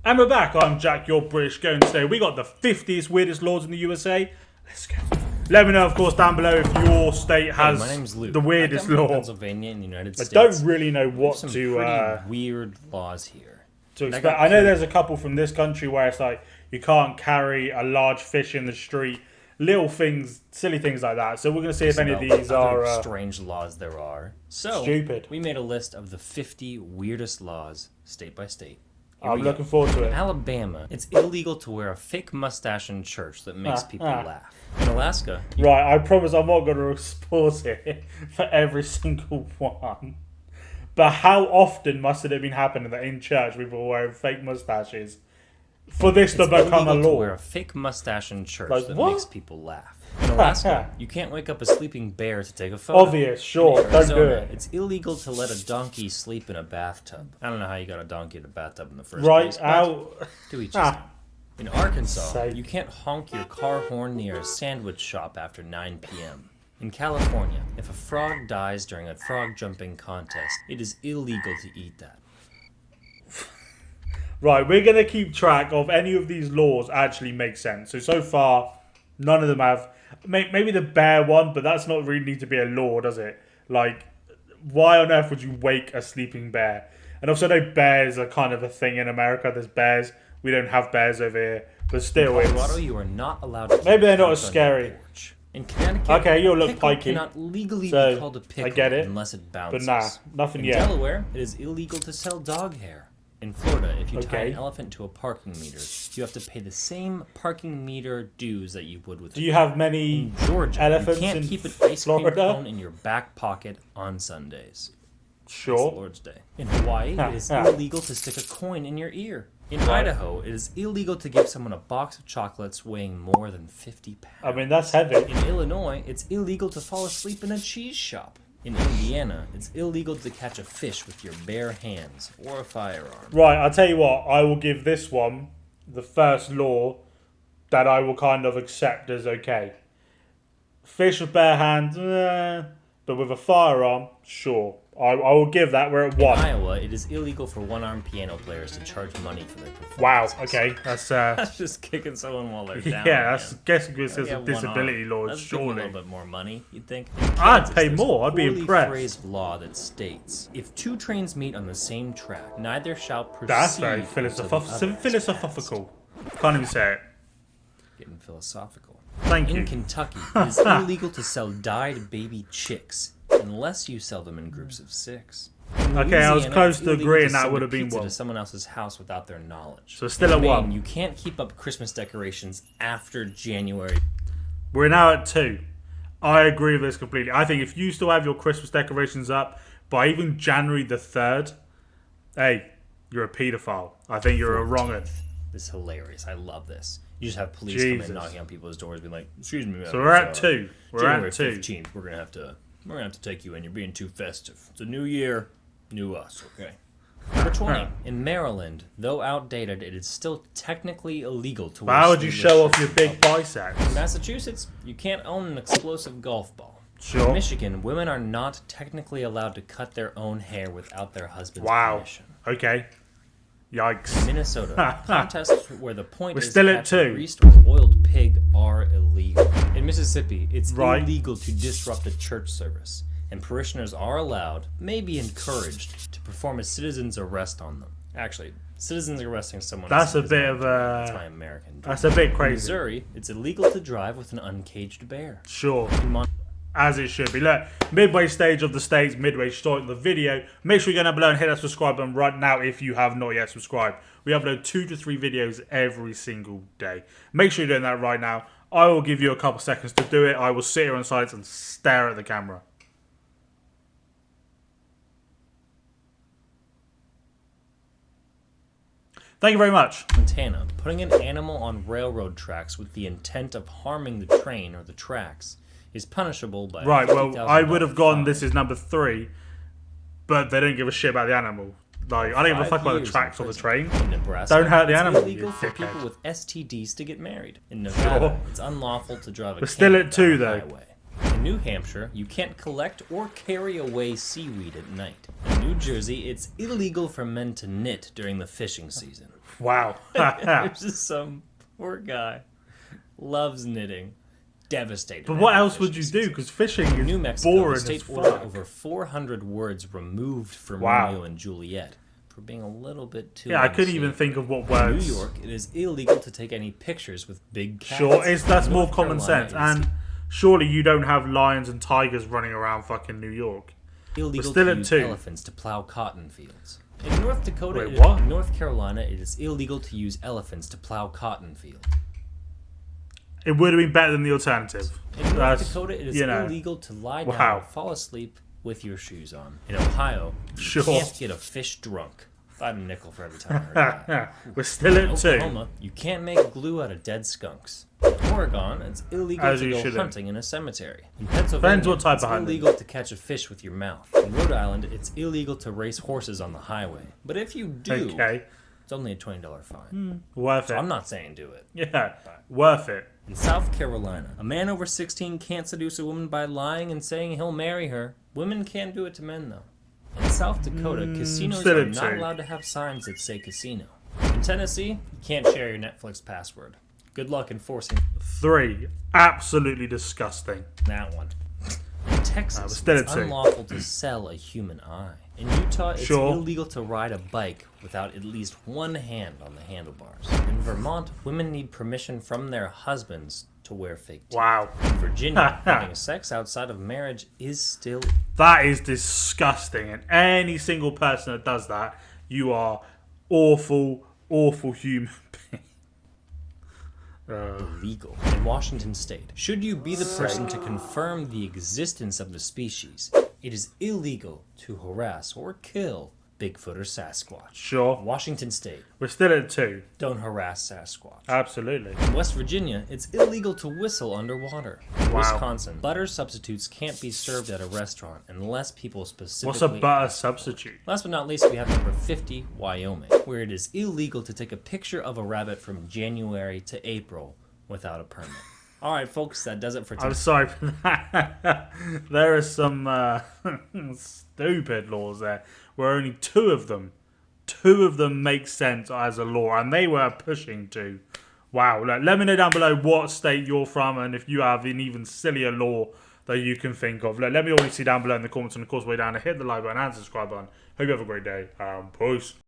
And we're back. I'm Jack, your British go, and today we got the 50th weirdest laws in the USA. Let's go. Let me know, of course, down below if your state has my name's Luke. the weirdest I come from law. Pennsylvania in the United States. I don't really know what some to pretty weird laws here. expect. I know there's a couple from this country where it's like you can't carry a large fish in the street, little things, silly things like that. So we're going to see if any of these are strange laws there are. So stupid. We made a list of the 50 weirdest laws, state by state. I'm looking forward to it. In Alabama, it's illegal to wear a fake mustache in church that makes people laugh. In Alaska... Right, I promise I'm not going to pause it for every single one. But how often must it have been happening that in church people wearing fake mustaches for this to become a law? To wear a fake mustache in church that makes people laugh. In Alaska, you can't wake up a sleeping bear to take a photo. Obvious, sure, don't do it. It's illegal to let a donkey sleep in a bathtub. I don't know how you got a donkey in a bathtub in the first Right, place. out. To each his own. In Arkansas, you can't honk your car horn near a sandwich shop after 9 p.m. In California, if a frog dies during a frog jumping contest, it is illegal to eat that. Right, we're going to keep track of any of these laws actually make sense. So far, none of them have. Maybe the bear one, but that's not really need to be a law, does it? Like, why on earth would you wake a sleeping bear? And also, I know bears are kind of a thing in America. There's bears. We don't have bears over here. But still, in Colorado, you are not allowed to. Maybe they're not as scary. In Connecticut, okay, you'll look pikey. Cannot legally be called a pickle I get it, unless it bounces. But nah, nothing in yet. In Delaware, it is illegal to sell dog hair. In Florida, if you tie an elephant to a parking meter, you have to pay the same parking meter dues that you would with. Do you have many in Georgia, elephants you can't in keep an ice cream Florida? cone in your back pocket on Sundays. Sure. It's Lord's Day. In Hawaii, it is illegal to stick a coin in your ear. In Idaho, it is illegal to give someone a box of chocolates weighing more than 50 pounds. I mean, that's heavy. In Illinois, it's illegal to fall asleep in a cheese shop. In Indiana, it's illegal to catch a fish with your bare hands or a firearm. Right, I'll tell you what, I will give this one the first law that I will kind of accept as okay. Fish with bare hands, but with a firearm, sure. I will give that, we're at one. In Iowa, it is illegal for one-armed piano players to charge money for their performances. Wow, okay, that's... that's just kicking someone while they're down. Yeah, that's guessing this is a disability law, that's surely. A little bit more money, you'd think. I'd pay more, I'd be impressed. Phrased law that states, if two trains meet on the same track, neither shall proceed. That's very philosophical. Can't even say it. Getting philosophical. Thank you. In Kentucky, it is illegal to sell dyed baby chicks unless you sell them in groups of 6. Okay, I was close to agreeing that would have been one. To someone else's house without their knowledge. So still at Maine, 1. You can't keep up Christmas decorations after January. We're now at 2. I agree with this completely. I think if you still have your Christmas decorations up by even January the 3rd, hey, you're a paedophile. I think you're a wrong. This is hilarious. I love this. You just have police come in knocking on people's doors, being like, "Excuse me, man." So we're at 2. We're January at 2. 15th, we're gonna have to take you in. You're being too festive. It's a new year, new us. Okay. Number 20. In Maryland, though outdated, it is still technically illegal to wear. How would you show off your big biceps? In Massachusetts, you can't own an explosive golf ball. Sure. In Michigan, women are not technically allowed to cut their own hair without their husband's permission. Okay. Yikes. In Minnesota, contests where the point is still to at catch 2. a greased or boiled pig are illegal. In Mississippi, it's illegal to disrupt a church service, and parishioners are allowed, maybe encouraged, to perform a citizen's arrest on them. Actually, citizens arresting someone. That's a bit of a... That's my American dream. That's a bit crazy. In Missouri, it's illegal to drive with an uncaged bear. Sure. As it should be. Look, midway stage of the states, midway start of the video. Make sure you go down below and hit that subscribe button right now if you have not yet subscribed. We upload 2 to 3 videos every single day. Make sure you're doing that right now. I will give you a couple seconds to do it. I will sit here on silence and stare at the camera. Thank you very much. Montana, putting an animal on railroad tracks with the intent of harming the train or the tracks is punishable by right, well, I would have gone, fine. This is number 3, but they don't give a shit about the animal. Like, I don't give a fuck about the tracks or the train. In Nebraska, don't hurt the animal. It's illegal for people with STDs to get married. In Nevada, it's unlawful to drive a We're still at 2, though. highway. In New Hampshire, you can't collect or carry away seaweed at night. In New Jersey, it's illegal for men to knit during the fishing season. Wow. There's just some poor guy. Loves knitting. Devastated. But what else would you do? Because fishing is New Mexico, boring the as state ordered fuck. over 400 words removed from Wow. Romeo and Juliet for being a little bit too. Yeah, I couldn't even unsavory. think of what In words. New York, it is illegal to take any pictures with big cats. Sure, that's In more North common Carolina, sense. it is And surely you don't have lions and tigers running around fucking New York. illegal still to at use 2. elephants to plow cotton fields. In North Dakota, Wait, what? in North Carolina, it is illegal to use elephants to plow cotton fields. It would have been better than the alternative. In North That's, Dakota, it is you know, illegal to lie down wow. or fall asleep with your shoes on. In Ohio, you Sure. can't get a fish drunk. If I had a nickel for every time I heard that. We're still In at 2. Oklahoma, you can't make glue out of dead skunks. In Oregon, it's illegal As to you go shouldn't. hunting in a cemetery. In Pennsylvania, Depends what type it's of hunting. illegal to catch a fish with your mouth. In Rhode Island, it's illegal to race horses on the highway. But if you do, Okay. it's only a $20 fine. Worth So it. I'm not saying do it. Yeah. Worth it. In South Carolina, a man over 16 can't seduce a woman by lying and saying he'll marry her. Women can't do it to men, though. In South Dakota, casinos still are at not 2. allowed to have signs that say casino. In Tennessee, you can't share your Netflix password. Good luck enforcing 3. Absolutely disgusting. that one. In Texas, still it's at 2. unlawful to sell a human eye. In Utah, it's Sure. illegal to ride a bike without at least one hand on the handlebars. In Vermont, women need permission from their husbands to wear fake teeth. Wow. In Virginia, having sex outside of marriage is still That is disgusting. And any single person that does that, you are awful, awful human being. illegal. In Washington state, should you be the person to confirm the existence of the species, it is illegal to harass or kill Bigfoot or Sasquatch. Sure. Washington state, We're still at 2. don't harass Sasquatch. Absolutely. In West Virginia, it's illegal to whistle underwater. In Wow. Wisconsin, butter substitutes can't be served at a restaurant unless people specifically... What's a butter substitute? Last but not least, we have number 50, Wyoming, where it is illegal to take a picture of a rabbit from January to April without a permit. All right, folks, that does it for today. I'm sorry for that. There are some stupid laws there, where only 2 of them make sense as a law, and they were pushing to. Wow. Let me know down below what state you're from, and if you have an even sillier law that you can think of. Let me always see down below in the comments, and of course, way down to hit the like button and subscribe button. Hope you have a great day. Peace.